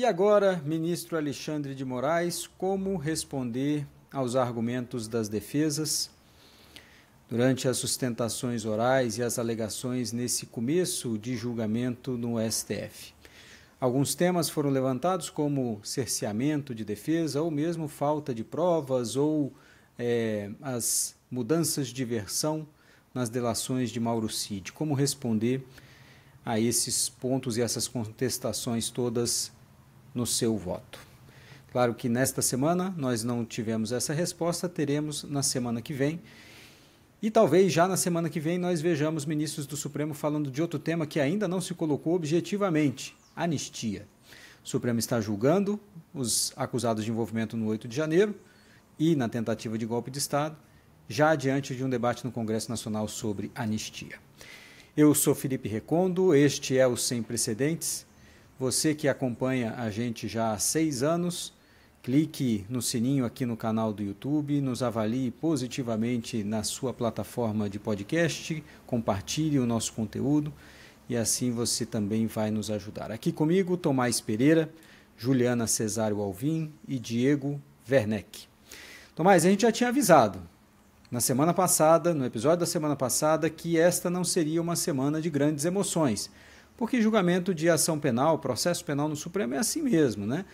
agora, ministro Alexandre de Moraes, como responder aos argumentos das defesas durante as sustentações orais e as alegações nesse começo de julgamento no STF? Alguns temas foram levantados como cerceamento de defesa ou mesmo falta de provas ou as mudanças de versão nas delações de Mauro Cid. Como responder a esses pontos e essas contestações todas no seu voto? Claro que nesta semana nós não tivemos essa resposta, teremos na semana que vem. E talvez já na semana que vem nós vejamos ministros do Supremo falando de outro tema que ainda não se colocou objetivamente: anistia. O Supremo está julgando os acusados de envolvimento no 8 de janeiro e na tentativa de golpe de Estado, já diante de um debate no Congresso Nacional sobre anistia. Eu sou Felipe Recondo, este é o Sem Precedentes. Você que acompanha a gente já há 6 anos, clique no sininho aqui no canal do YouTube, nos avalie positivamente na sua plataforma de podcast, compartilhe o nosso conteúdo e assim você também vai nos ajudar. Aqui comigo, Tomás Pereira, Juliana Cesário Alvim e Diego Werneck. Tomás, a gente já tinha avisado na semana passada, no episódio da semana passada, que esta não seria uma semana de grandes emoções, porque julgamento de ação penal, processo penal no Supremo é assim mesmo, né?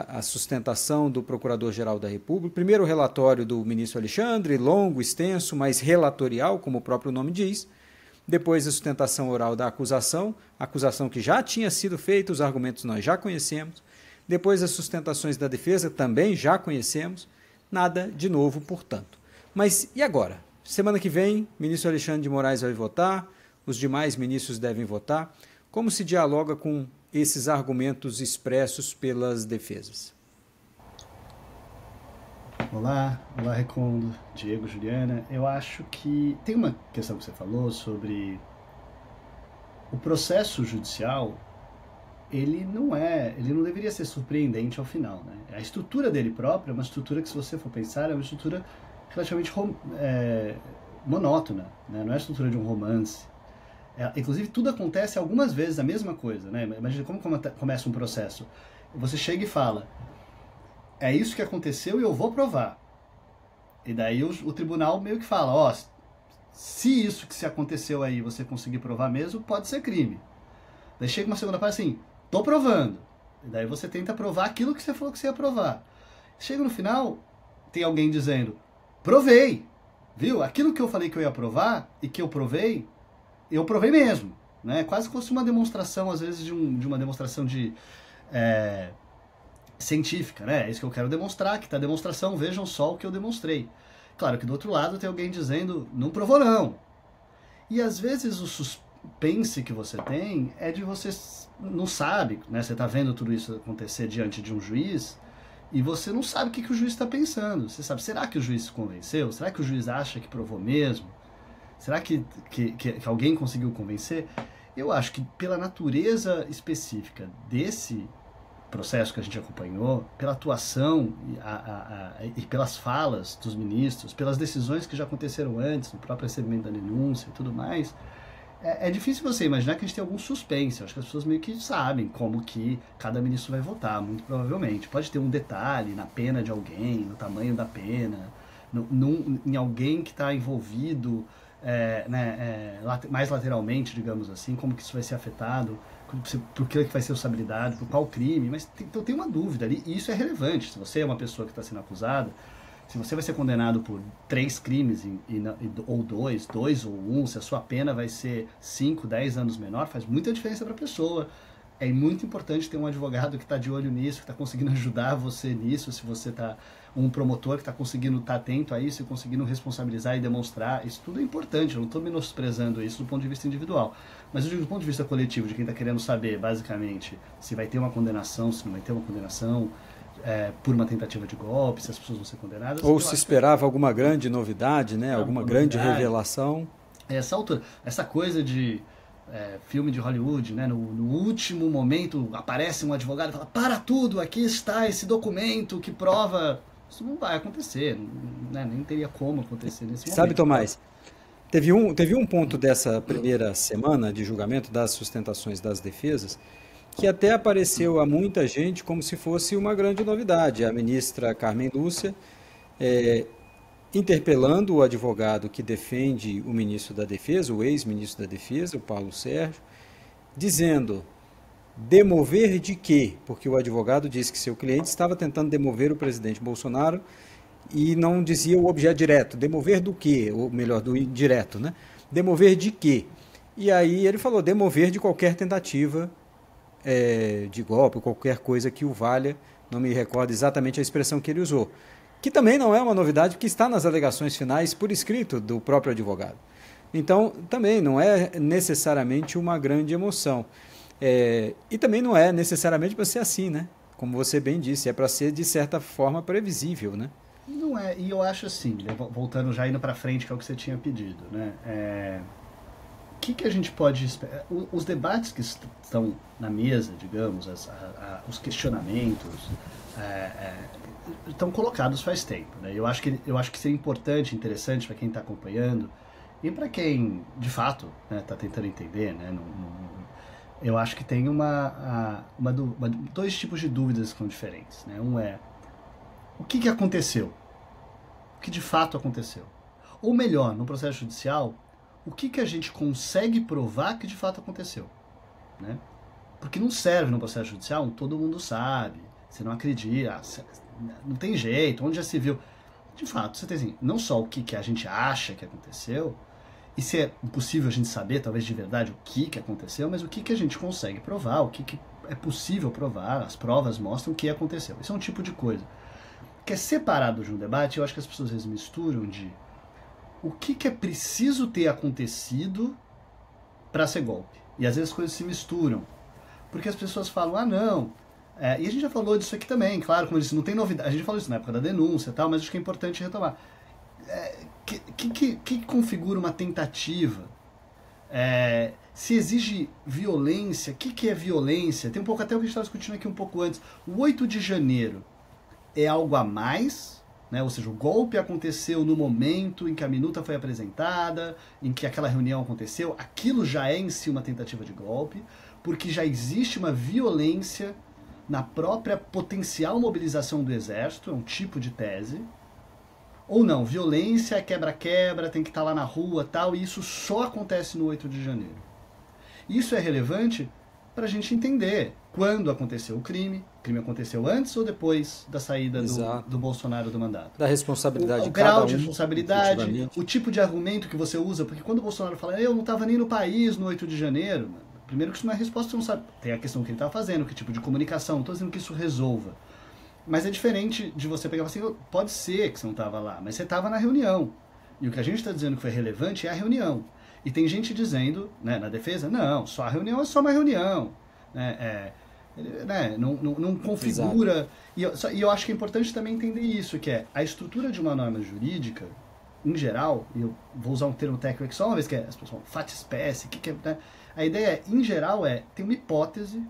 A sustentação do Procurador-Geral da República, primeiro o relatório do ministro Alexandre, longo, extenso, mas relatorial, como o próprio nome diz, depois a sustentação oral da acusação que já tinha sido feita, os argumentos nós já conhecemos, depois as sustentações da defesa, também já conhecemos, nada de novo, portanto. Mas e agora? Semana que vem, o ministro Alexandre de Moraes vai votar, os demais ministros devem votar. Como se dialoga com esses argumentos expressos pelas defesas? Olá, Recondo, Diego, Juliana. Eu acho que tem uma questão que você falou sobre o processo judicial. Ele não deveria ser surpreendente ao final, né? A estrutura dele própria é uma estrutura que, se você for pensar, é uma estrutura relativamente monótona, né? Não é a estrutura de um romance. Inclusive, tudo acontece algumas vezes a mesma coisa, né? Imagina como começa um processo. Você chega e fala: é isso que aconteceu e eu vou provar. E daí o tribunal meio que fala: ó, se isso que se aconteceu aí você conseguir provar mesmo, pode ser crime. Daí chega uma segunda parte assim: tô provando. E daí você tenta provar aquilo que você falou que você ia provar. Chega no final, tem alguém dizendo: provei, viu? Aquilo que eu falei que eu ia provar e que eu provei mesmo, né? Quase como se uma demonstração, às vezes, de uma demonstração científica, né? É isso que eu quero demonstrar, que tá a demonstração, vejam só o que eu demonstrei. Claro que do outro lado tem alguém dizendo: não provou não. E às vezes o suspense que você tem é de você não sabe, né? Você tá vendo tudo isso acontecer diante de um juiz e você não sabe o que o juiz está pensando. Você sabe, será que o juiz se convenceu? Será que o juiz acha que provou mesmo? Será que alguém conseguiu convencer? Eu acho que pela natureza específica desse processo que a gente acompanhou, pela atuação e pelas falas dos ministros, pelas decisões que já aconteceram antes, no próprio recebimento da denúncia e tudo mais, é difícil você imaginar que a gente tem algum suspense. Eu acho que as pessoas meio que sabem como que cada ministro vai votar, muito provavelmente. Pode ter um detalhe na pena de alguém, no tamanho da pena, em alguém que está envolvido mais lateralmente, digamos assim, como que isso vai ser afetado, por que vai ser usabilidade, por qual crime, mas então tem uma dúvida ali, e isso é relevante. Se você é uma pessoa que está sendo acusada, se você vai ser condenado por 3 crimes, ou 2 ou 1, se a sua pena vai ser 5, 10 anos menor, faz muita diferença para a pessoa. É muito importante ter um advogado que está de olho nisso, que está conseguindo ajudar você nisso, se você está um promotor que está conseguindo estar atento a isso e conseguindo responsabilizar e demonstrar. Isso tudo é importante, eu não estou menosprezando isso do ponto de vista individual. Mas eu digo do ponto de vista coletivo, de quem está querendo saber, basicamente, se vai ter uma condenação, se não vai ter uma condenação, por uma tentativa de golpe, se as pessoas vão ser condenadas. Ou se esperava alguma grande novidade, né? Alguma grande revelação. Essa altura, essa coisa de filme de Hollywood, né? No último momento aparece um advogado e fala: para tudo, aqui está esse documento que prova. Isso não vai acontecer, né? Nem teria como acontecer nesse momento. Sabe, Tomás, teve um ponto dessa primeira semana de julgamento das sustentações das defesas que até apareceu a muita gente como se fosse uma grande novidade. A ministra Carmen Lúcia interpelando o advogado que defende o ministro da Defesa, o ex-ministro da Defesa, o Paulo Sérgio, dizendo: demover de quê? Porque o advogado disse que seu cliente estava tentando demover o presidente Bolsonaro e não dizia o objeto direto. Demover do quê? Ou melhor, do indireto, né? Demover de quê? E aí ele falou: demover de qualquer tentativa de golpe, qualquer coisa que o valha. Não me recordo exatamente a expressão que ele usou. Que também não é uma novidade, porque está nas alegações finais por escrito do próprio advogado. Então, também não é necessariamente uma grande emoção. E também não é necessariamente para ser assim, né? Como você bem disse, é para ser, de certa forma, previsível, né? Não é, e eu acho assim, voltando já indo para frente, que é o que você tinha pedido, né? O que a gente pode esperar? Os debates que estão na mesa, digamos, os questionamentos, estão colocados faz tempo, né? Eu acho que seria importante, interessante para quem está acompanhando e para quem, de fato, está tentando entender, né? Eu acho que tem dois tipos de dúvidas que são diferentes, né? Um é: o que aconteceu? O que de fato aconteceu? Ou melhor, no processo judicial, o que a gente consegue provar que de fato aconteceu, né? Porque não serve no processo judicial, todo mundo sabe, você não acredita, não tem jeito, onde já se viu. De fato, você tem assim, não só o que a gente acha que aconteceu, e se é impossível a gente saber, talvez de verdade, o que aconteceu, mas o que a gente consegue provar, o que é possível provar, as provas mostram o que aconteceu. Isso é um tipo de coisa que é separado de um debate. Eu acho que as pessoas às vezes misturam de o que é preciso ter acontecido para ser golpe. E às vezes as coisas se misturam. Porque as pessoas falam: ah, não. E a gente já falou disso aqui também, claro, como eu disse, não tem novidade. A gente falou isso na época da denúncia e tal, mas acho que é importante retomar. Que configura uma tentativa? Se exige violência, o que é violência? Tem um pouco até o que a gente estava discutindo aqui um pouco antes. O 8 de janeiro é algo a mais, né? Ou seja, o golpe aconteceu no momento em que a minuta foi apresentada, em que aquela reunião aconteceu, aquilo já é em si uma tentativa de golpe, porque já existe uma violência na própria potencial mobilização do exército, é um tipo de tese. Ou não, violência é quebra-quebra, tem que estar lá na rua tal, e isso só acontece no 8 de janeiro. Isso é relevante para a gente entender quando aconteceu o crime aconteceu antes ou depois da saída do Bolsonaro do mandato. Da responsabilidade o grau de responsabilidade, o tipo de argumento que você usa, porque quando o Bolsonaro fala: eu não estava nem no país no 8 de janeiro, primeiro que isso não é resposta, você não sabe. Tem a questão que ele estava fazendo, que tipo de comunicação, não estou dizendo que isso resolva. Mas é diferente de você pegar e falar assim: pode ser que você não estava lá, mas você estava na reunião. E o que a gente está dizendo que foi relevante é a reunião. E tem gente dizendo, né, na defesa: não, só a reunião é só uma reunião. Não configura. E eu acho que é importante também entender isso, que é a estrutura de uma norma jurídica, em geral, e eu vou usar um termo técnico aqui só uma vez, que é as pessoas falam fato-espécie, né? A ideia é, em geral, tem uma hipótese,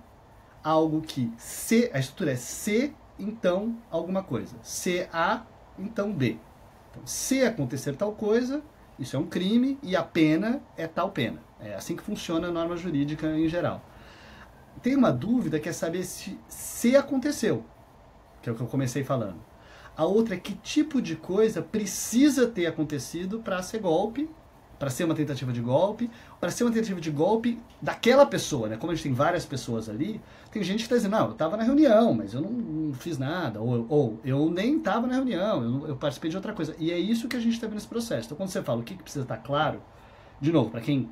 algo que se, a estrutura é se, então alguma coisa. Se A, então B. Então, se acontecer tal coisa, isso é um crime e a pena é tal pena. É assim que funciona a norma jurídica em geral. Tem uma dúvida que é saber se aconteceu, que é o que eu comecei falando. A outra é que tipo de coisa precisa ter acontecido para ser golpe, para ser uma tentativa de golpe, para ser uma tentativa de golpe daquela pessoa, né? Como a gente tem várias pessoas ali, tem gente que está dizendo: não, eu estava na reunião, mas eu não fiz nada, ou eu nem estava na reunião, eu participei de outra coisa. E é isso que a gente está vendo nesse processo. Então, quando você fala o que precisa estar claro, de novo, para quem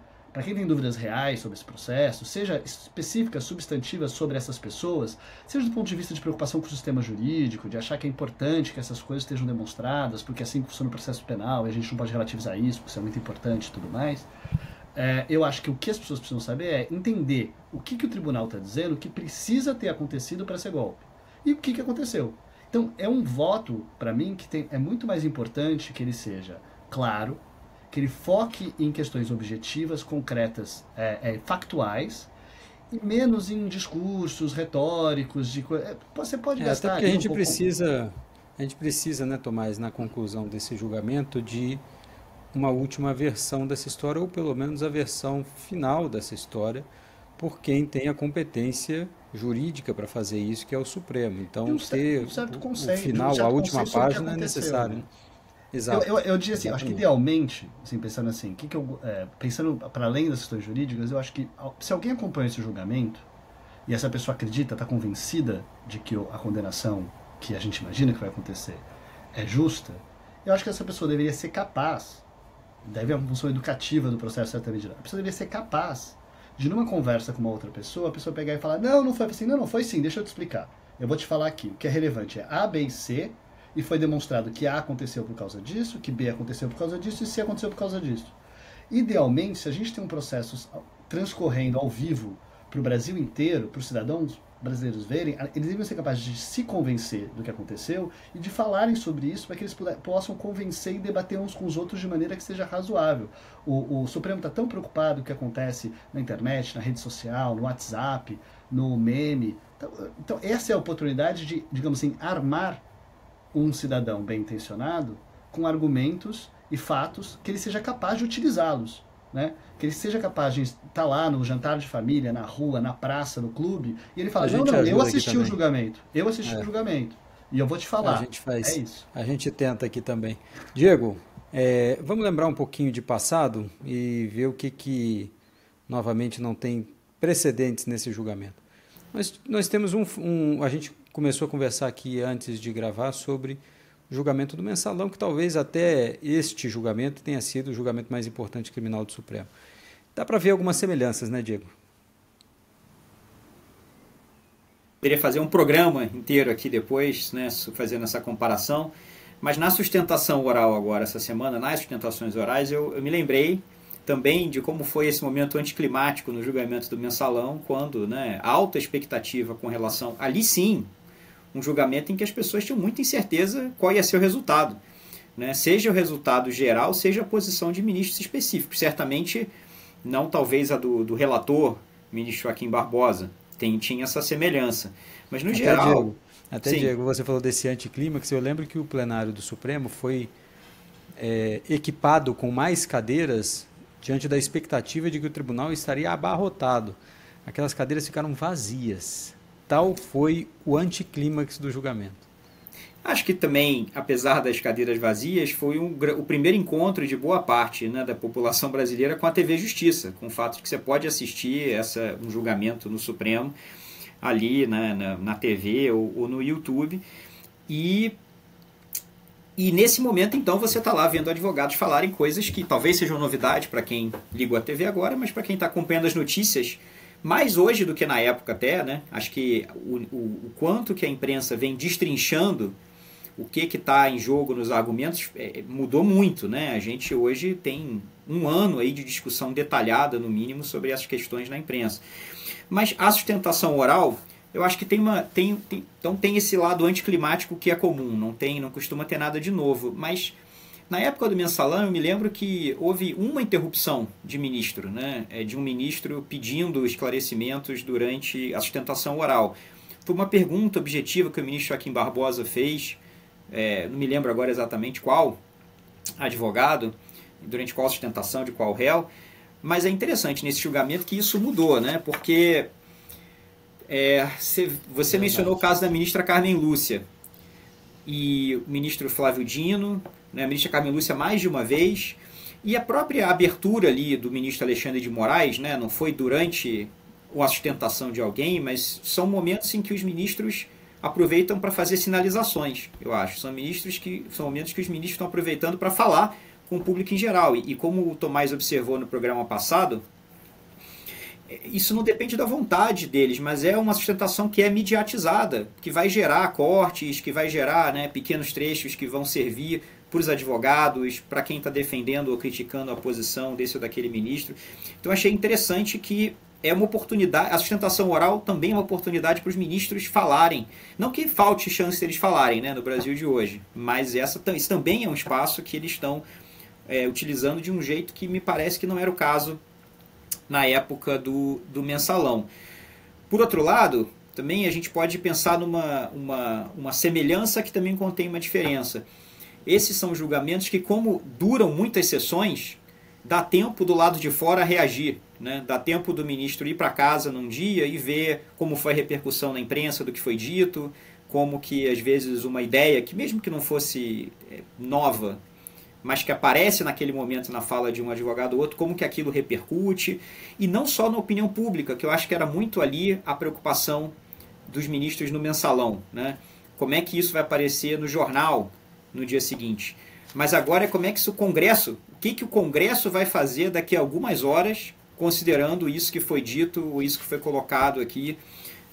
tem dúvidas reais sobre esse processo, seja específicas, substantivas sobre essas pessoas, seja do ponto de vista de preocupação com o sistema jurídico, de achar que é importante que essas coisas estejam demonstradas, porque assim funciona o processo penal, e a gente não pode relativizar isso, porque isso é muito importante e tudo mais, eu acho que o que as pessoas precisam saber é entender o que o tribunal está dizendo que precisa ter acontecido para ser golpe. E o que aconteceu. Então, é um voto, para mim, que é muito mais importante que ele seja claro, que ele foque em questões objetivas, concretas, factuais, e menos em discursos retóricos. Você pode gastar... Até porque a gente precisa, né, Tomás, na conclusão desse julgamento, de uma última versão dessa história, ou pelo menos a versão final dessa história, por quem tem a competência jurídica para fazer isso, que é o Supremo. De Então, um ter certo o conceito, de um final, a certo última conceito sobre o que página é aconteceu, necessário, né? né? Exato, Eu diria assim, eu acho que exatamente. idealmente, assim, pensando assim, pensando para além das questões jurídicas, eu acho que se alguém acompanha esse julgamento e essa pessoa acredita, está convencida de que a condenação que a gente imagina que vai acontecer é justa, eu acho que essa pessoa deveria ser capaz, deve haver uma função educativa do processo certamente, a pessoa deveria ser capaz de, numa conversa com uma outra pessoa, a pessoa pegar e falar, não, não foi assim, não, não foi sim, deixa eu te explicar. Eu vou te falar aqui, o que é relevante é A, B e C, e foi demonstrado que A aconteceu por causa disso, que B aconteceu por causa disso e C aconteceu por causa disso. Idealmente, se a gente tem um processo transcorrendo ao vivo para o Brasil inteiro, para os cidadãos brasileiros verem, eles devem ser capazes de se convencer do que aconteceu e de falarem sobre isso para que eles possam convencer e debater uns com os outros de maneira que seja razoável. O Supremo está tão preocupado com o que acontece na internet, na rede social, no WhatsApp, no meme. Então essa é a oportunidade de, digamos assim, armar um cidadão bem intencionado com argumentos e fatos que ele seja capaz de utilizá-los. Né? Que ele seja capaz de estar lá no jantar de família, na rua, na praça, no clube, e ele A fala, não, gente não, eu ajuda aqui assisti o também. julgamento, eu assisti o É, julgamento, e eu vou te a falar. gente É faz, isso. a gente tenta aqui também. Diego, vamos lembrar um pouquinho de passado e ver o que novamente não tem precedentes nesse julgamento. Nós temos a gente começou a conversar aqui antes de gravar sobre o julgamento do Mensalão, que talvez até este julgamento tenha sido o julgamento mais importante criminal do Supremo. Dá para ver algumas semelhanças, né, Diego? Poderia fazer um programa inteiro aqui depois, né, fazendo essa comparação. Mas na sustentação oral agora, essa semana, nas sustentações orais, eu me lembrei também de como foi esse momento anticlimático no julgamento do Mensalão, quando, né, alta expectativa com relação, ali sim, um julgamento em que as pessoas tinham muita incerteza qual ia ser o resultado. Né? Seja o resultado geral, seja a posição de ministros específicos. Certamente, não talvez a do relator, ministro Joaquim Barbosa, tinha essa semelhança. Mas no Até geral, Diego, até sim. Diego, você falou desse anticlímax. Eu lembro que o plenário do Supremo foi equipado com mais cadeiras diante da expectativa de que o tribunal estaria abarrotado. Aquelas cadeiras ficaram vazias. Tal foi o anticlímax do julgamento. Acho que também, apesar das cadeiras vazias, foi o primeiro encontro de boa parte, né, da população brasileira com a TV Justiça, com o fato de que você pode assistir um julgamento no Supremo ali, né, na TV ou no YouTube. E nesse momento, então, você está lá vendo advogados falarem coisas que talvez sejam novidade para quem ligou a TV agora, mas para quem está acompanhando as notícias, mais hoje do que na época até, né? Acho que o quanto que a imprensa vem destrinchando o que está em jogo nos argumentos mudou muito, né? A gente hoje tem um ano aí de discussão detalhada, no mínimo, sobre essas questões na imprensa. Mas a sustentação oral, eu acho que tem esse lado anticlimático que é comum, não costuma ter nada de novo. Mas na época do Mensalão, eu me lembro que houve uma interrupção de ministro, né? De um ministro pedindo esclarecimentos durante a sustentação oral. Foi uma pergunta objetiva que o ministro Joaquim Barbosa fez, não me lembro agora exatamente qual advogado, durante qual sustentação, de qual réu, mas é interessante nesse julgamento que isso mudou, né? Porque você mencionou o caso da ministra Carmen Lúcia e o ministro Flávio Dino, né? A ministra Carmen Lúcia mais de uma vez, e a própria abertura ali do ministro Alexandre de Moraes, né? Não foi durante a sustentação de alguém, mas são momentos em que os ministros aproveitam para fazer sinalizações, eu acho. São momentos que os ministros estão aproveitando para falar com o público em geral. E como o Tomás observou no programa passado, isso não depende da vontade deles, mas é uma sustentação que é mediatizada, que vai gerar cortes, que vai gerar, né, pequenos trechos que vão servir para os advogados, para quem está defendendo ou criticando a posição desse ou daquele ministro. Então achei interessante que é uma oportunidade, a sustentação oral também é uma oportunidade para os ministros falarem. Não que falte chance deles falarem, né, no Brasil de hoje, mas isso também é um espaço que eles estão utilizando de um jeito que me parece que não era o caso na época do Mensalão. Por outro lado, também a gente pode pensar numa semelhança que também contém uma diferença. Esses são julgamentos que, como duram muitas sessões, dá tempo do lado de fora reagir, né? Dá tempo do ministro ir para casa num dia e ver como foi a repercussão na imprensa do que foi dito, como que às vezes uma ideia que mesmo que não fosse nova, mas que aparece naquele momento na fala de um advogado ou outro, como que aquilo repercute, e não só na opinião pública, que eu acho que era muito ali a preocupação dos ministros no mensalão, né? Como é que isso vai aparecer no jornal no dia seguinte. Mas agora é como é que o Congresso, o que o Congresso vai fazer daqui a algumas horas, considerando isso que foi dito, ou isso que foi colocado aqui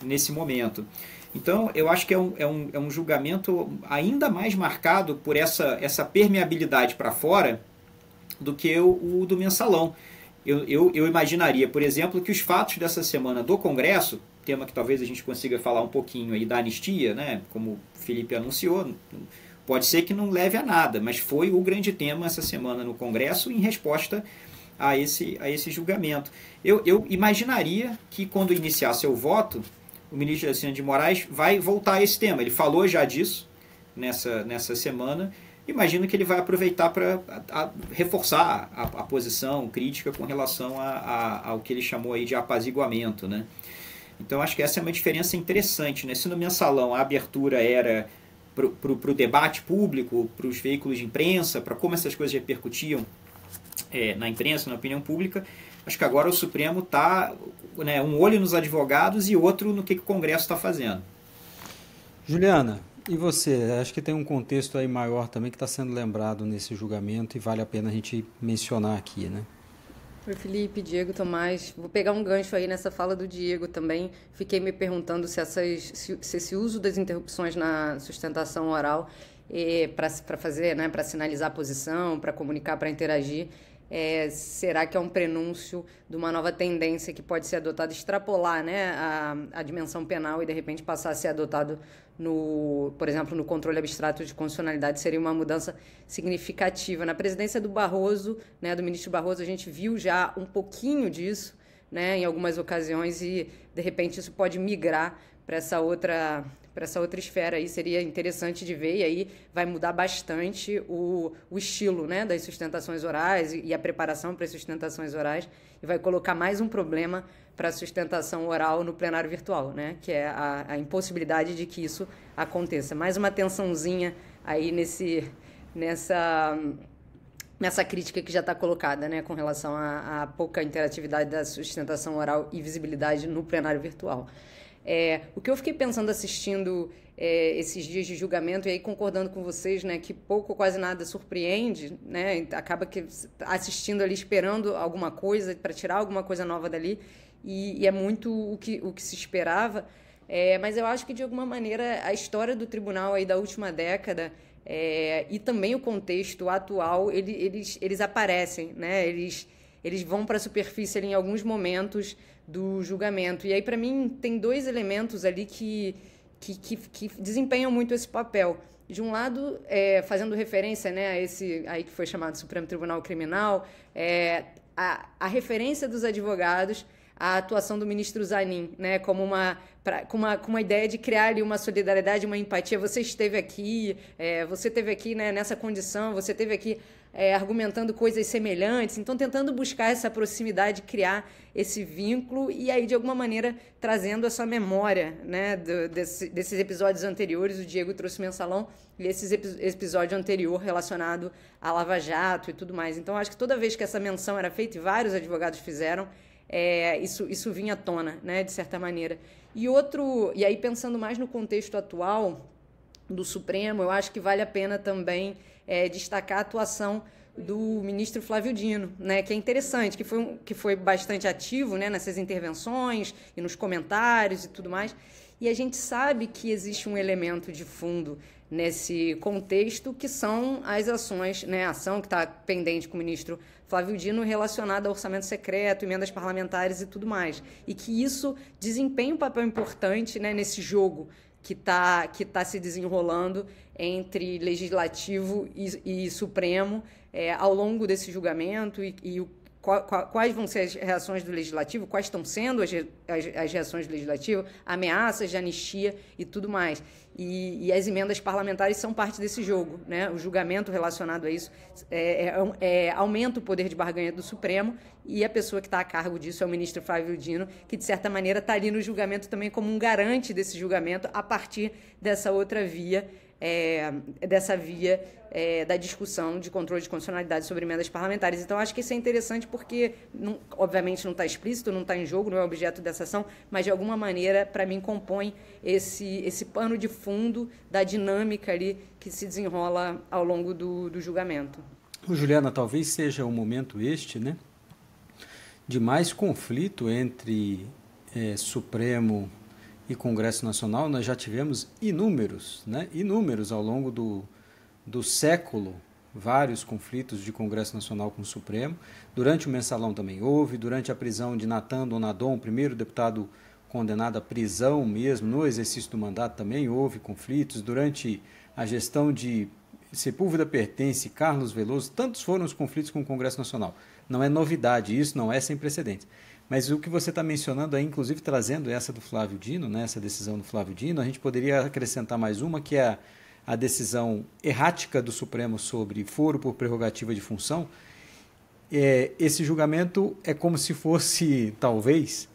nesse momento. Então, eu acho que é um julgamento ainda mais marcado por essa permeabilidade para fora do que o do mensalão. Eu imaginaria, por exemplo, que os fatos dessa semana do Congresso, tema que talvez a gente consiga falar um pouquinho aí da anistia, né, como o Felipe anunciou, pode ser que não leve a nada, mas foi o grande tema essa semana no Congresso em resposta a esse julgamento. Eu imaginaria que quando iniciasse o voto, o ministro Alexandre de Moraes vai voltar a esse tema. Ele falou já disso nessa semana. Imagino que ele vai aproveitar para reforçar a posição crítica com relação ao que ele chamou aí de apaziguamento, né? Então, acho que essa é uma diferença interessante, né? Se no mensalão a abertura era para o debate público, para os veículos de imprensa, para como essas coisas repercutiam na imprensa, na opinião pública, acho que agora o Supremo está, né, um olho nos advogados e outro no que o Congresso está fazendo. Juliana, e você? Acho que tem um contexto aí maior também que está sendo lembrado nesse julgamento e vale a pena a gente mencionar aqui, né? Oi, Felipe, Diego, Tomás. Vou pegar um gancho aí nessa fala do Diego também. Fiquei me perguntando se esse uso das interrupções na sustentação oral para fazer, né, para sinalizar a posição, para comunicar, para interagir, será que é um prenúncio de uma nova tendência que pode ser adotada, extrapolar, né, a dimensão penal e, de repente, passar a ser adotado, por exemplo, no controle abstrato de constitucionalidade? Seria uma mudança significativa. Na presidência do Barroso, né, do ministro Barroso, a gente viu já um pouquinho disso, né, em algumas ocasiões, e, de repente, isso pode migrar para essa outra esfera aí. Seria interessante de ver, e aí vai mudar bastante o estilo, né, das sustentações orais e a preparação para as sustentações orais, e vai colocar mais um problema para a sustentação oral no plenário virtual, né, que é a impossibilidade de que isso aconteça. Mais uma tensãozinha aí nessa crítica que já está colocada, né, com relação à pouca interatividade da sustentação oral e visibilidade no plenário virtual. O que eu fiquei pensando assistindo esses dias de julgamento, e aí concordando com vocês, né, que pouco ou quase nada surpreende, né, acaba que assistindo ali, esperando alguma coisa, para tirar alguma coisa nova dali, e é muito o que se esperava, mas eu acho que, de alguma maneira, a história do tribunal aí da última década e também o contexto atual, eles aparecem, né, eles vão para a superfície ali em alguns momentos do julgamento. E aí, para mim, tem dois elementos ali que desempenham muito esse papel. De um lado, fazendo referência, né, a esse aí que foi chamado Supremo Tribunal Criminal, a referência dos advogados à atuação do ministro Zanin, né, com uma ideia de criar ali uma solidariedade, uma empatia. Você esteve aqui, né, nessa condição, você esteve aqui argumentando coisas semelhantes, então tentando buscar essa proximidade, criar esse vínculo, e aí, de alguma maneira, trazendo essa memória, né, desses episódios anteriores. O Diego trouxe mensalão, e esse episódio anterior relacionado à Lava Jato e tudo mais. Então, acho que toda vez que essa menção era feita, e vários advogados fizeram, isso vinha à tona, né, de certa maneira. E aí, pensando mais no contexto atual do Supremo, eu acho que vale a pena também destacar a atuação do ministro Flávio Dino, né, que é interessante, que foi bastante ativo, né, nessas intervenções e nos comentários e tudo mais. E a gente sabe que existe um elemento de fundo nesse contexto, que são as ações, né, a ação que está pendente com o ministro Flávio Dino relacionada ao orçamento secreto, emendas parlamentares e tudo mais. E que isso desempenha um papel importante, né, nesse jogo que tá se desenrolando entre Legislativo e Supremo ao longo desse julgamento, e quais vão ser as reações do Legislativo, quais estão sendo as reações do Legislativo, ameaças de anistia e tudo mais. E as emendas parlamentares são parte desse jogo, né? O julgamento relacionado a isso aumenta o poder de barganha do Supremo, e a pessoa que está a cargo disso é o ministro Flávio Dino, que, de certa maneira, está ali no julgamento também como um garante desse julgamento a partir dessa outra via, da discussão de controle de constitucionalidade sobre emendas parlamentares. Então, acho que isso é interessante porque, obviamente, não está explícito, não está em jogo, não é objeto dessa ação, mas, de alguma maneira, para mim, compõe esse pano de fundo da dinâmica ali que se desenrola ao longo do julgamento. Juliana, talvez seja o momento né, de mais conflito entre Supremo e Congresso Nacional. Nós já tivemos inúmeros ao longo do século, vários conflitos de Congresso Nacional com o Supremo. Durante o Mensalão também houve, durante a prisão de Natan Donadon, o primeiro deputado condenado à prisão mesmo, no exercício do mandato também houve conflitos. Durante a gestão de Sepúlveda Pertence, Carlos Veloso, tantos foram os conflitos com o Congresso Nacional. Não é novidade, isso não é sem precedentes. Mas o que você está mencionando aí, inclusive trazendo essa do Flávio Dino, né, essa decisão do Flávio Dino, a gente poderia acrescentar mais uma, que é a decisão errática do Supremo sobre foro por prerrogativa de função. Esse julgamento é como se fosse, talvez,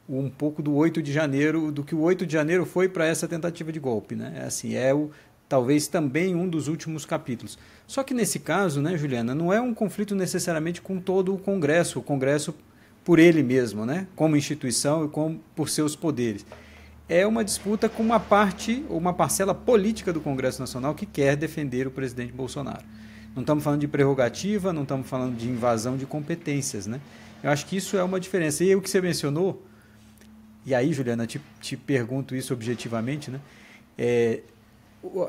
um pouco do 8 de janeiro, do que o 8 de janeiro foi para essa tentativa de golpe, né? Assim, talvez também um dos últimos capítulos. Só que nesse caso, né, Juliana, não é um conflito necessariamente com todo o Congresso por ele mesmo, né, como instituição e por seus poderes. É uma disputa com uma parte ou uma parcela política do Congresso Nacional que quer defender o presidente Bolsonaro. Não estamos falando de prerrogativa, não estamos falando de invasão de competências, né? Eu acho que isso é uma diferença. E o que você mencionou, e aí, Juliana, te pergunto isso objetivamente, né?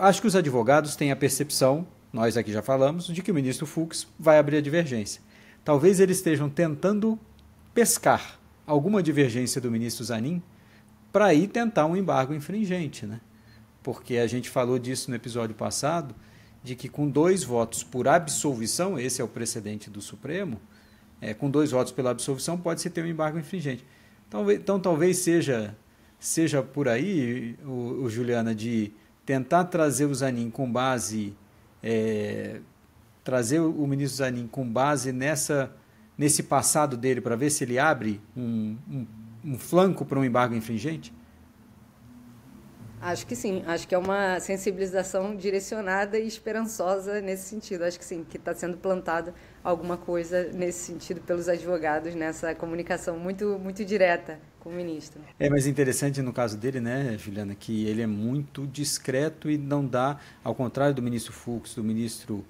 Acho que os advogados têm a percepção, nós aqui já falamos, de que o ministro Fux vai abrir a divergência. Talvez eles estejam tentando pescar alguma divergência do ministro Zanin para aí tentar um embargo infringente, né? Porque a gente falou disso no episódio passado, de que com 2 votos por absolvição, esse é o precedente do Supremo, com 2 votos pela absolvição pode-se ter um embargo infringente. Então talvez seja por aí, o Juliana, de tentar trazer o Zanin com base, trazer o ministro Zanin com base nesse passado dele, para ver se ele abre um flanco para um embargo infringente? Acho que sim, acho que é uma sensibilização direcionada e esperançosa nesse sentido. Acho que sim, que está sendo plantado alguma coisa nesse sentido pelos advogados, nessa comunicação muito, muito direta com o ministro. Mas interessante no caso dele, né, Juliana, que ele é muito discreto e não dá, ao contrário do ministro Fux, do ministro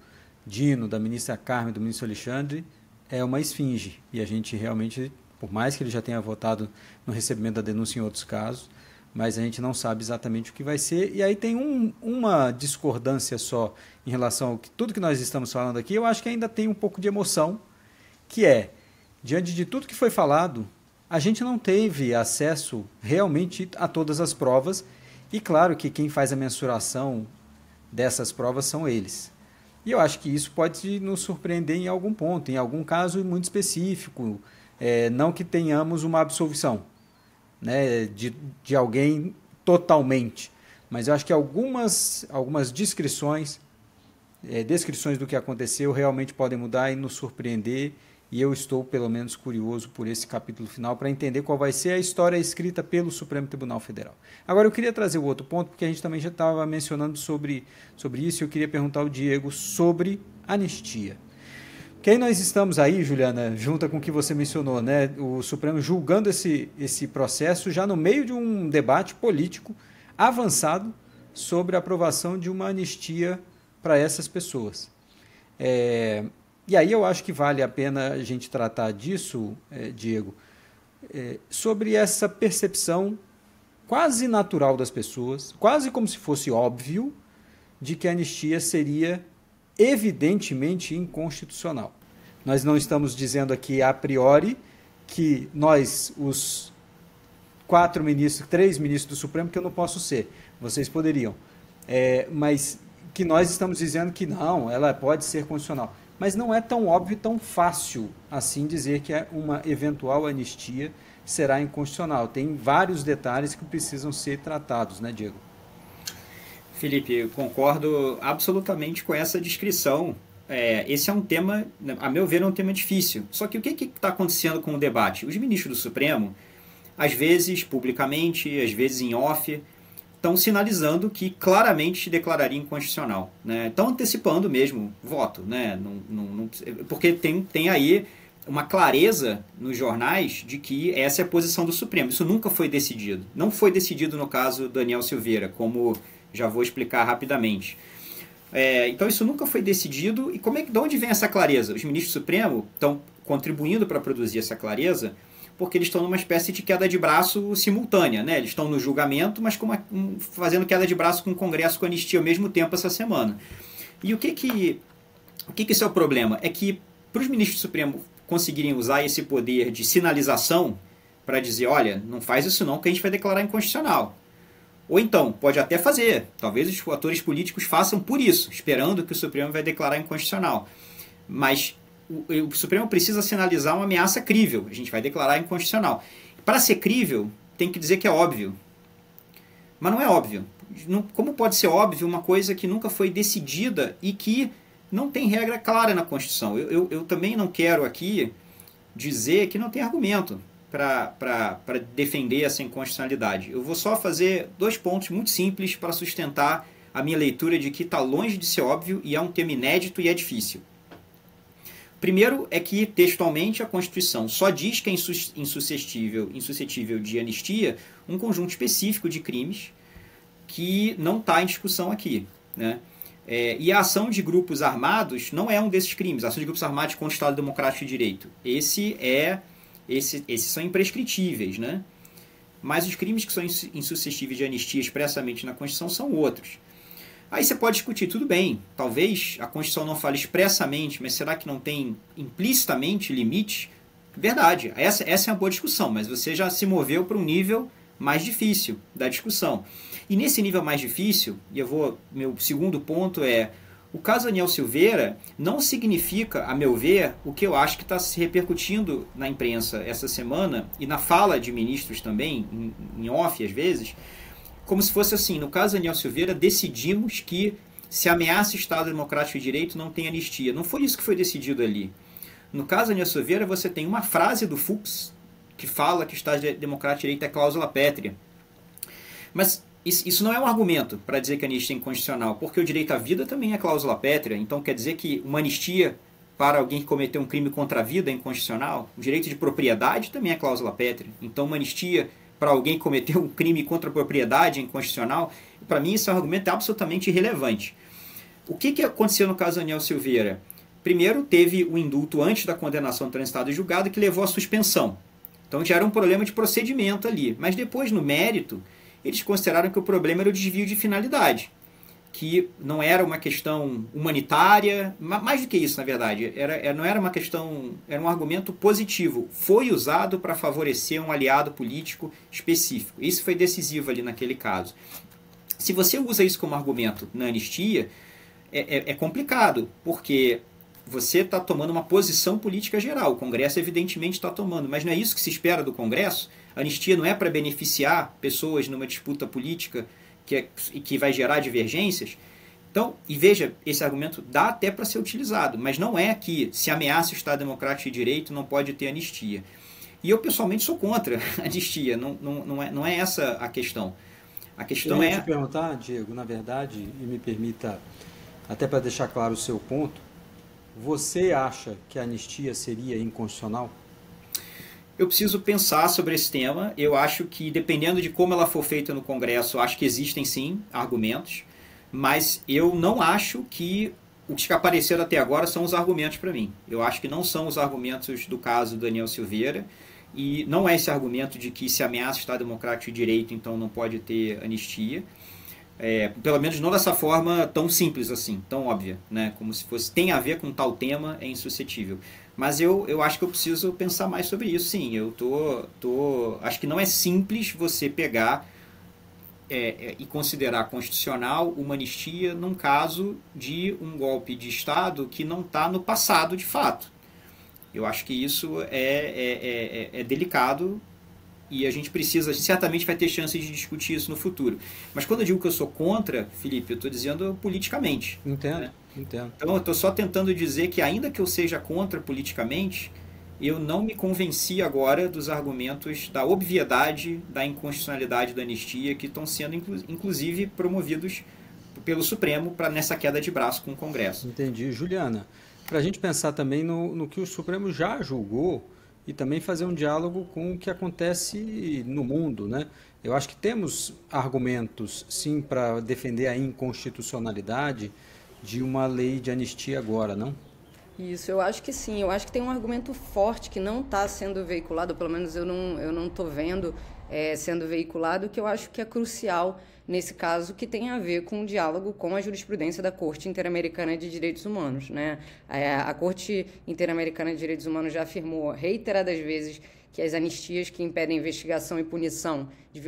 Dino, da ministra Carmen, do ministro Alexandre, é uma esfinge. E a gente realmente, por mais que ele já tenha votado no recebimento da denúncia em outros casos, mas a gente não sabe exatamente o que vai ser. E aí tem uma discordância só em relação ao tudo que nós estamos falando aqui. Eu acho que ainda tem um pouco de emoção, que diante de tudo que foi falado, a gente não teve acesso realmente a todas as provas, e claro que quem faz a mensuração dessas provas são eles. E eu acho que isso pode nos surpreender em algum ponto, em algum caso muito específico, não que tenhamos uma absolvição, né, de alguém totalmente, mas eu acho que algumas descrições do que aconteceu realmente podem mudar e nos surpreender, e eu estou pelo menos curioso por esse capítulo final para entender qual vai ser a história escrita pelo Supremo Tribunal Federal. Agora eu queria trazer o outro ponto, porque a gente também já estava mencionando sobre isso, e eu queria perguntar ao Diego sobre anistia. Que aí nós estamos aí, Juliana, junto com o que você mencionou, né? O Supremo julgando esse processo já no meio de um debate político avançado sobre a aprovação de uma anistia para essas pessoas. E aí eu acho que vale a pena a gente tratar disso, Diego, sobre essa percepção quase natural das pessoas, quase como se fosse óbvio, de que a anistia seria evidentemente inconstitucional. Nós não estamos dizendo aqui a priori que nós, os 3 ministros do Supremo, que eu não posso ser, vocês poderiam, mas que nós estamos dizendo que não, ela pode ser constitucional. mas não é tão óbvio e tão fácil assim dizer que uma eventual anistia será inconstitucional. Tem vários detalhes que precisam ser tratados, né, Diego? Felipe, eu concordo absolutamente com essa descrição. Esse é um tema, a meu ver, é um tema difícil. Só que o que está acontecendo com o debate? Os ministros do Supremo, às vezes publicamente, às vezes em off, estão sinalizando que claramente se declararia inconstitucional. Né? Estão antecipando mesmo voto. Né? Porque tem aí uma clareza nos jornais de que essa é a posição do Supremo. Isso nunca foi decidido. Não foi decidido no caso Daniel Silveira, como já vou explicar rapidamente. Então isso nunca foi decidido. E de onde vem essa clareza? Os ministros do Supremo estão contribuindo para produzir essa clareza porque eles estão numa espécie de queda de braço simultânea. Né? Eles estão no julgamento, mas fazendo queda de braço com o Congresso com anistia ao mesmo tempo essa semana. E o que isso é o problema? É que para os ministros do Supremo conseguirem usar esse poder de sinalização para dizer, olha, não faz isso não que a gente vai declarar inconstitucional. Ou então, pode até fazer. Talvez os atores políticos façam por isso, esperando que o Supremo vai declarar inconstitucional. Mas o Supremo precisa sinalizar uma ameaça crível. A gente vai declarar inconstitucional. Para ser crível, tem que dizer que é óbvio. Mas não é óbvio. Como pode ser óbvio uma coisa que nunca foi decidida e que não tem regra clara na Constituição? Eu também não quero aqui dizer que não tem argumento para defender essa inconstitucionalidade. Eu vou só fazer 2 pontos muito simples para sustentar a minha leitura de que está longe de ser óbvio e é um tema inédito e é difícil. Primeiro é que, textualmente, a Constituição só diz que é insuscetível de anistia um conjunto específico de crimes que não está em discussão aqui. Né? E a ação de grupos armados não é um desses crimes. A ação de grupos armados contra o Estado Democrático de Direito. Esses são imprescritíveis, né? Mas os crimes que são insuscetíveis de anistia expressamente na Constituição são outros. Aí você pode discutir, tudo bem, talvez a Constituição não fale expressamente, mas será que não tem implicitamente limite? Verdade, essa é uma boa discussão, mas você já se moveu para um nível mais difícil da discussão. E nesse nível mais difícil, meu segundo ponto é, o caso Daniel Silveira não significa, a meu ver, o que eu acho que está se repercutindo na imprensa essa semana e na fala de ministros também, em off às vezes, como se fosse assim, no caso Daniel Silveira, decidimos que se ameaça o Estado Democrático de Direito não tem anistia. Não foi isso que foi decidido ali. No caso Daniel Silveira, você tem uma frase do Fux que fala que o Estado Democrático de Direito é cláusula pétrea. Mas isso não é um argumento para dizer que a anistia é inconstitucional, porque o direito à vida também é cláusula pétrea, então quer dizer que uma anistia para alguém que cometeu um crime contra a vida é inconstitucional? O direito de propriedade também é cláusula pétrea, então uma anistia para alguém que cometeu um crime contra a propriedade é inconstitucional? Para mim esse argumento é absolutamente irrelevante. O que aconteceu no caso Daniel Silveira? Primeiro, teve o indulto antes da condenação transitada e julgada que levou à suspensão. Então já era um problema de procedimento ali, mas depois no mérito eles consideraram que o problema era o desvio de finalidade, que não era uma questão humanitária, mais do que isso, na verdade, não era uma questão, era um argumento positivo, foi usado para favorecer um aliado político específico. Isso foi decisivo ali naquele caso. Se você usa isso como argumento na anistia, é complicado, porque você está tomando uma posição política geral. O Congresso, evidentemente, está tomando, mas não é isso que se espera do Congresso. A anistia não é para beneficiar pessoas numa disputa política que vai gerar divergências. Então, e veja, esse argumento dá até para ser utilizado, mas não é que se ameaça o Estado Democrático de Direito não pode ter anistia. E eu, pessoalmente, sou contra a anistia. Não é essa a questão. A questão Eu ia te perguntar, Diego, na verdade, e me permita, até para deixar claro o seu ponto, você acha que a anistia seria inconstitucional? Eu preciso pensar sobre esse tema. Eu acho que, dependendo de como ela for feita no Congresso, acho que existem sim argumentos, mas eu não acho que o que apareceram até agora são os argumentos para mim. Eu acho que não são os argumentos do caso Daniel Silveira, e não é esse argumento de que se ameaça o Estado Democrático de Direito, então não pode ter anistia. Pelo menos não dessa forma tão simples assim, tão óbvia, né? Como se fosse, tem a ver com tal tema, é insuscetível. Mas eu acho que eu preciso pensar mais sobre isso, sim. Acho que não é simples você pegar e considerar constitucional uma anistia num caso de um golpe de Estado que não está no passado de fato. Eu acho que isso é delicado e a gente certamente vai ter chance de discutir isso no futuro. Mas quando eu digo que eu sou contra, Felipe, eu estou dizendo politicamente. Entendo, né? Entendo. Então eu estou só tentando dizer que ainda que eu seja contra politicamente, eu não me convenci agora dos argumentos da obviedade da inconstitucionalidade da anistia que estão sendo, inclusive, promovidos pelo Supremo nessa queda de braço com o Congresso. Entendi. Juliana, para a gente pensar também no que o Supremo já julgou e também fazer um diálogo com o que acontece no mundo, né? Eu acho que temos argumentos, sim, para defender a inconstitucionalidade de uma lei de anistia agora, não? Isso, eu acho que sim. Eu acho que tem um argumento forte que não está sendo veiculado, ou pelo menos eu não estou vendo sendo veiculado, que eu acho que é crucial nesse caso, que tem a ver com o diálogo com a jurisprudência da Corte Interamericana de Direitos Humanos, né? A Corte Interamericana de Direitos Humanos já afirmou reiteradas vezes que as anistias que impedem investigação e punição de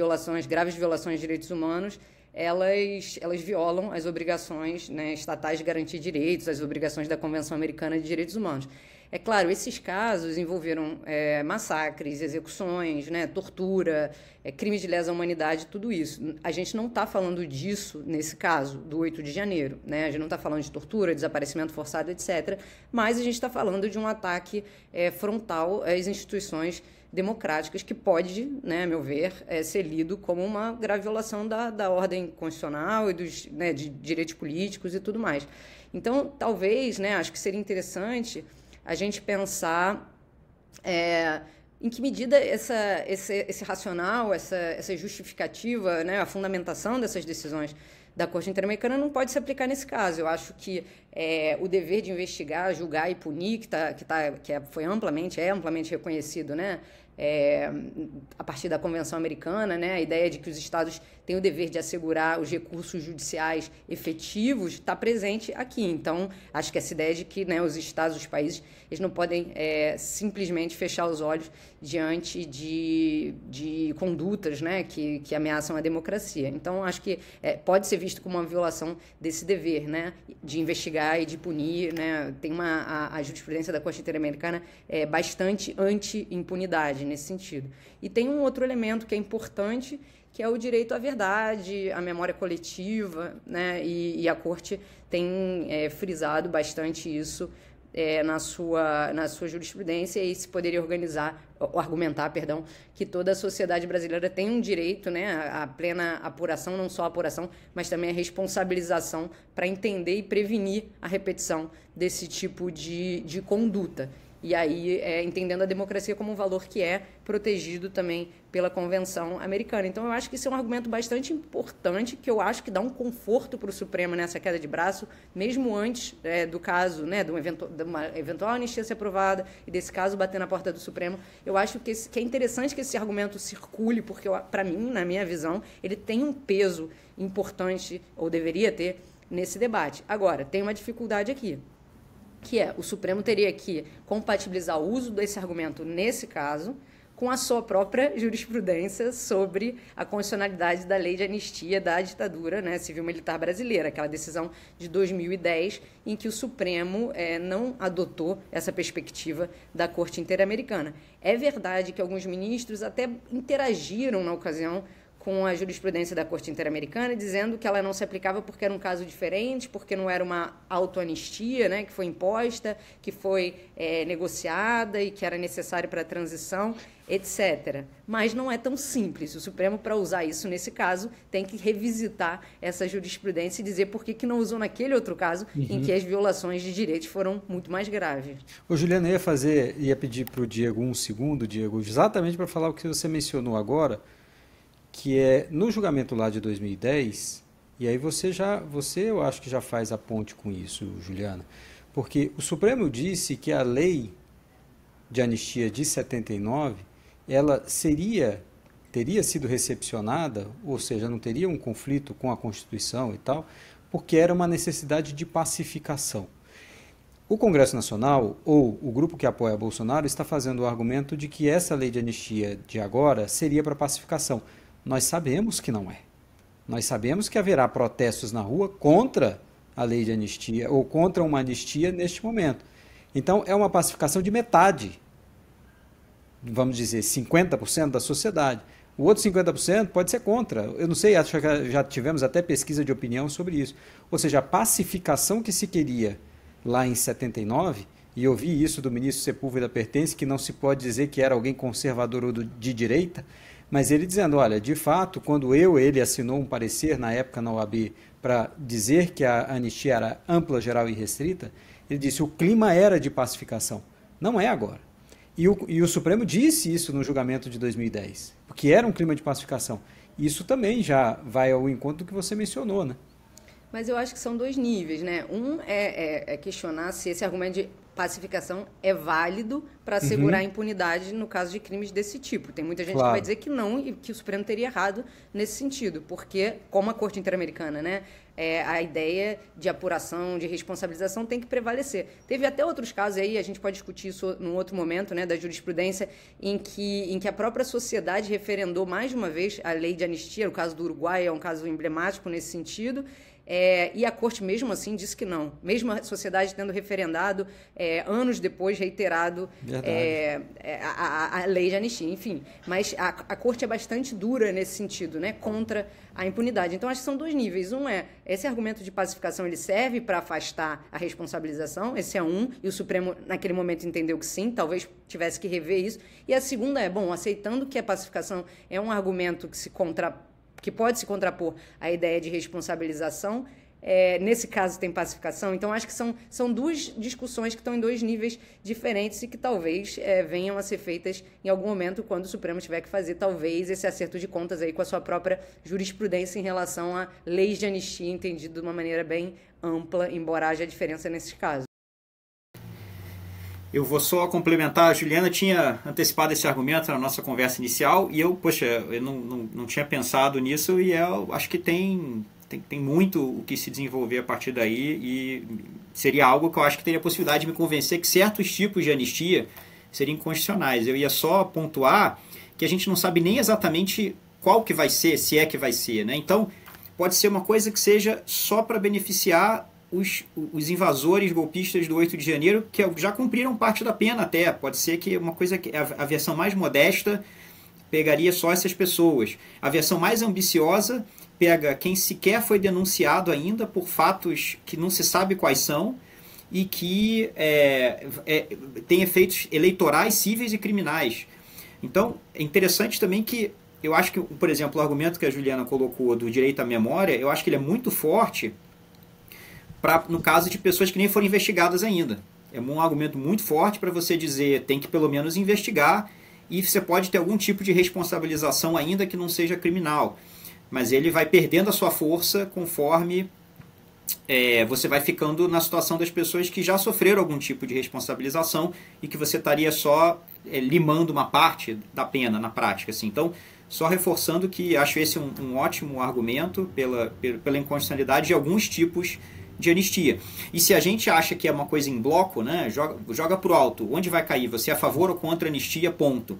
graves violações de direitos humanos, elas violam as obrigações, né, estatais de garantir direitos, as obrigações da Convenção Americana de Direitos Humanos. É claro, esses casos envolveram massacres, execuções, né, tortura, crimes de lesa humanidade, tudo isso. A gente não está falando disso nesse caso, do 8 de janeiro. Né? A gente não está falando de tortura, desaparecimento forçado, etc. Mas a gente está falando de um ataque frontal às instituições democráticas que pode, né, a meu ver, ser lido como uma grave violação da ordem constitucional e de direitos políticos e tudo mais. Então, talvez, né, acho que seria interessante a gente pensar em que medida esse racional, essa justificativa, né, a fundamentação dessas decisões da Corte Interamericana não pode se aplicar nesse caso. Eu acho que o dever de investigar, julgar e punir, foi amplamente reconhecido, né, a partir da Convenção Americana, né, a ideia de que os estados têm o dever de assegurar os recursos judiciais efetivos está presente aqui. Então, acho que essa ideia de que, né, os estados, os países, eles não podem simplesmente fechar os olhos diante de condutas, né, que ameaçam a democracia. Então, acho que pode ser visto como uma violação desse dever, né, de investigar e de punir. Né. Tem a jurisprudência da Corte Interamericana bastante anti-impunidade nesse sentido. E tem um outro elemento que é importante, que é o direito à verdade, à memória coletiva, né, e a Corte tem frisado bastante isso na sua jurisprudência, e se poderia argumentar, que toda a sociedade brasileira tem um direito, né, à plena apuração, não só a apuração, mas também a responsabilização para entender e prevenir a repetição desse tipo de conduta. E aí, entendendo a democracia como um valor que é protegido também pela Convenção Americana. Então, eu acho que isso é um argumento bastante importante, que eu acho que dá um conforto para o Supremo nessa queda de braço, mesmo antes do caso, né, de uma eventual anistia ser aprovada e desse caso bater na porta do Supremo. Eu acho que é interessante que esse argumento circule, porque, para mim, na minha visão, ele tem um peso importante, ou deveria ter, nesse debate. Agora, tem uma dificuldade aqui, que o Supremo teria que compatibilizar o uso desse argumento nesse caso com a sua própria jurisprudência sobre a constitucionalidade da lei de anistia da ditadura, né, civil-militar brasileira, aquela decisão de 2010, em que o Supremo não adotou essa perspectiva da Corte Interamericana. É verdade que alguns ministros até interagiram na ocasião com a jurisprudência da Corte Interamericana, dizendo que ela não se aplicava porque era um caso diferente, porque não era uma autoanistia, né, que foi imposta, que foi negociada e que era necessária para a transição, etc. Mas não é tão simples. O Supremo, para usar isso nesse caso, tem que revisitar essa jurisprudência e dizer por que não usou naquele outro caso, em que as violações de direitos foram muito mais graves. Ô, Juliana, ia pedir para o Diego um segundo, Diego, exatamente para falar o que você mencionou agora, que é no julgamento lá de 2010, e aí você eu acho que já faz a ponte com isso, Juliana, porque o Supremo disse que a lei de anistia de 79, ela teria sido recepcionada, ou seja, não teria um conflito com a Constituição e tal, porque era uma necessidade de pacificação. O Congresso Nacional, ou o grupo que apoia Bolsonaro, está fazendo o argumento de que essa lei de anistia de agora seria para pacificação. Nós sabemos que não é. Nós sabemos que haverá protestos na rua contra a lei de anistia ou contra uma anistia neste momento. Então, é uma pacificação de metade, vamos dizer, 50% da sociedade. O outro 50% pode ser contra. Eu não sei, acho que já tivemos até pesquisa de opinião sobre isso. Ou seja, a pacificação que se queria lá em 79, e eu vi isso do ministro Sepúlveda Pertence, que não se pode dizer que era alguém conservador ou de direita, mas ele dizendo, olha, de fato, quando ele assinou um parecer na época na OAB para dizer que a anistia era ampla, geral e restrita, ele disse, o clima era de pacificação. Não é agora. E o Supremo disse isso no julgamento de 2010, porque era um clima de pacificação. Isso também já vai ao encontro do que você mencionou, né? Mas eu acho que são dois níveis, né? Um é questionar se esse argumento de pacificação é válido para assegurar a impunidade no caso de crimes desse tipo. Tem muita gente que vai dizer que não e que o Supremo teria errado nesse sentido, porque, como a Corte Interamericana, né, a ideia de apuração, de responsabilização tem que prevalecer. Teve até outros casos aí, a gente pode discutir isso num outro momento, né, da jurisprudência, em que a própria sociedade referendou mais de uma vez a lei de anistia. O caso do Uruguai é um caso emblemático nesse sentido. E a Corte, mesmo assim, disse que não. Mesmo a sociedade tendo referendado, anos depois, reiterado a lei de anistia, enfim. Mas a Corte é bastante dura nesse sentido, né, contra a impunidade. Então, acho que são dois níveis. Um esse argumento de pacificação ele serve para afastar a responsabilização, esse é um, e o Supremo, naquele momento, entendeu que sim, talvez tivesse que rever isso. E a segunda aceitando que a pacificação é um argumento que pode se contrapor à ideia de responsabilização, nesse caso tem pacificação. Então, acho que são duas discussões que estão em dois níveis diferentes e que talvez venham a ser feitas em algum momento quando o Supremo tiver que fazer, talvez, esse acerto de contas aí com a sua própria jurisprudência em relação a leis de anistia, entendido de uma maneira bem ampla, embora haja diferença nesses casos. Eu vou só complementar, a Juliana tinha antecipado esse argumento na nossa conversa inicial e eu não tinha pensado nisso e eu acho que tem muito o que se desenvolver a partir daí e seria algo que eu acho que teria a possibilidade de me convencer que certos tipos de anistia seriam inconstitucionais. Eu ia só pontuar que a gente não sabe nem exatamente qual que vai ser, se é que vai ser, né? Então, pode ser uma coisa que seja só para beneficiar os invasores golpistas do 8 de janeiro, que já cumpriram parte da pena até. Pode ser que uma coisa que a versão mais modesta pegaria só essas pessoas. A versão mais ambiciosa pega quem sequer foi denunciado ainda por fatos que não se sabe quais são e que tem efeitos eleitorais, cíveis e criminais. Então, é interessante também que eu acho que, por exemplo, o argumento que a Juliana colocou do direito à memória, eu acho que ele é muito forte no caso de pessoas que nem foram investigadas ainda. É um argumento muito forte para você dizer tem que pelo menos investigar e você pode ter algum tipo de responsabilização ainda que não seja criminal. Mas ele vai perdendo a sua força conforme você vai ficando na situação das pessoas que já sofreram algum tipo de responsabilização e que você estaria só limando uma parte da pena na prática. Assim. Então, só reforçando que acho esse um ótimo argumento pela inconstitucionalidade de alguns tipos de anistia. E se a gente acha que é uma coisa em bloco, né, joga pro alto. Onde vai cair? Você é a favor ou contra a anistia? Ponto.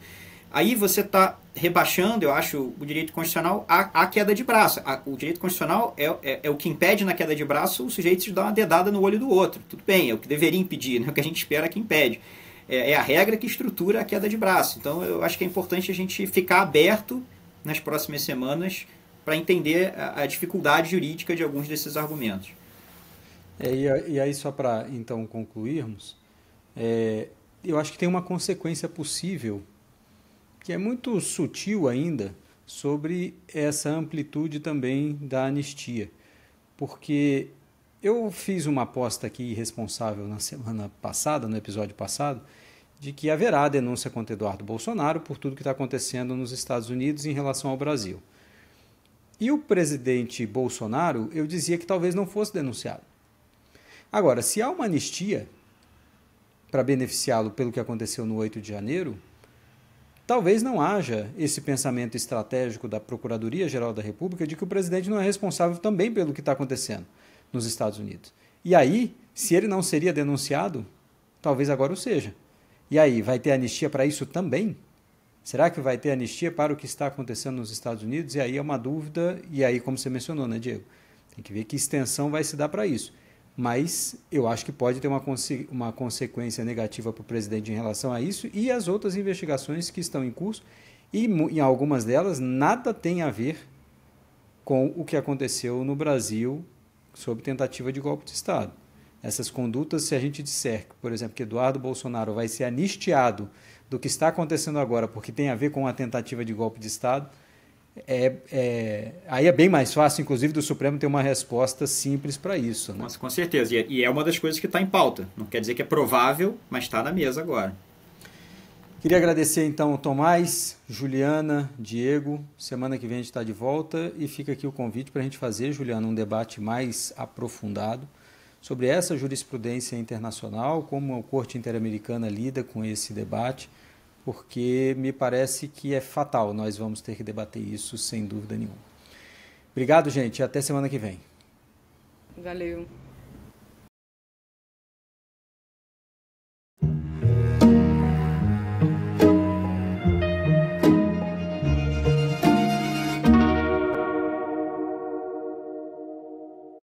Aí você está rebaixando, eu acho, o direito constitucional à queda de braço. O direito constitucional é o que impede na queda de braço o sujeito de dar uma dedada no olho do outro. Tudo bem, é o que deveria impedir, né? O que a gente espera que impede. É a regra que estrutura a queda de braço. Então eu acho que é importante a gente ficar aberto nas próximas semanas para entender a dificuldade jurídica de alguns desses argumentos. E aí, só para então concluirmos, eu acho que tem uma consequência possível, que é muito sutil ainda, sobre essa amplitude também da anistia. Porque eu fiz uma aposta aqui irresponsável na semana passada, no episódio passado, de que haverá denúncia contra Eduardo Bolsonaro por tudo que está acontecendo nos Estados Unidos em relação ao Brasil. E o presidente Bolsonaro, eu dizia que talvez não fosse denunciado. Agora, se há uma anistia para beneficiá-lo pelo que aconteceu no 8 de janeiro, talvez não haja esse pensamento estratégico da Procuradoria-Geral da República de que o presidente não é responsável também pelo que está acontecendo nos Estados Unidos. E aí, se ele não seria denunciado, talvez agora o seja. E aí, vai ter anistia para isso também? Será que vai ter anistia para o que está acontecendo nos Estados Unidos? E aí é uma dúvida, e aí, como você mencionou, né, Diego? Tem que ver que extensão vai se dar para isso. Mas eu acho que pode ter uma consequência negativa para o presidente em relação a isso e as outras investigações que estão em curso. E em algumas delas nada tem a ver com o que aconteceu no Brasil sob tentativa de golpe de Estado. Essas condutas, se a gente disser, por exemplo, que Eduardo Bolsonaro vai ser anistiado do que está acontecendo agora porque tem a ver com a tentativa de golpe de Estado, aí é bem mais fácil, inclusive, do Supremo ter uma resposta simples para isso. Né? Nossa, com certeza. E é uma das coisas que está em pauta. Não quer dizer que é provável, mas está na mesa agora. Queria agradecer então ao Tomás, Juliana, Diego. Semana que vem a gente está de volta e fica aqui o convite para a gente fazer, Juliana, um debate mais aprofundado sobre essa jurisprudência internacional, como a Corte Interamericana lida com esse debate, porque me parece que é fatal. Nós vamos ter que debater isso sem dúvida nenhuma. Obrigado, gente. Até semana que vem. Valeu.